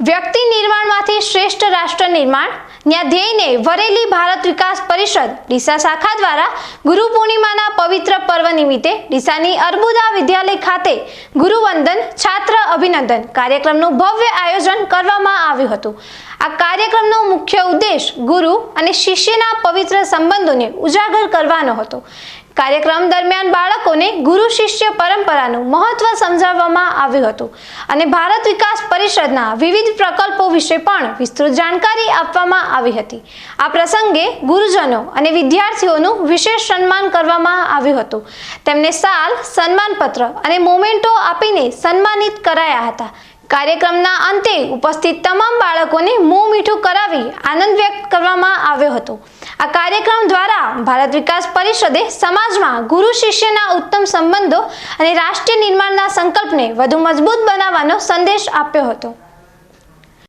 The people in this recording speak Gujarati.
વ્યક્તિ નિર્માણમાંથી શ્રેષ્ઠ રાષ્ટ્ર નિર્માણ ન્યા ધ્યેયને વરેલી ભારત વિકાસ પરિષદ ડીસા શાખા દ્વારા ગુરુ પૂર્ણિમાના પવિત્ર પર્વ નિમિત્તે ડીસાની અર્બુદા વિદ્યાલય ખાતે ગુરુવંદન છાત્ર અભિનંદન કાર્યક્રમનું ભવ્ય આયોજન કરવામાં આવ્યું હતું। આ કાર્યક્રમનો મુખ્ય ઉદ્દેશ ગુરુ અને શિષ્યના પવિત્ર સંબંધોને ઉજાગર કરવાનો હતો। કાર્યક્રમ દરમિયાન બાળકોને ગુરુ શિષ્ય પરંપરાનું મહત્વ સમજાવવામાં આવ્યું હતું અને ભારત વિકાસ પરિષદના વિવિધ પ્રકલ્પો વિશે પણ વિસ્તૃત જાણકારી આપવામાં આવી હતી। આ પ્રસંગે ગુરુજનો અને વિદ્યાર્થીઓનું વિશેષ સન્માન કરવામાં આવ્યું હતું। તેમને શાલ, સન્માનપત્ર અને મોમેન્ટો આપીને સન્માનિત કરાયા હતા। કાર્યક્રમના અંતે ઉપસ્થિત તમામ બાળકોને મોં મીઠું કરાવી આનંદ વ્યક્ત કરવામાં આવ્યો હતો। આ કાર્યક્રમ દ્વારા ભારત વિકાસ પરિષદે સમાજમાં ગુરુ શિષ્યના ઉત્તમ સંબંધો અને રાષ્ટ્રીય નિર્માણના સંકલ્પને વધુ મજબૂત બનાવવાનો સંદેશ આપ્યો હતો।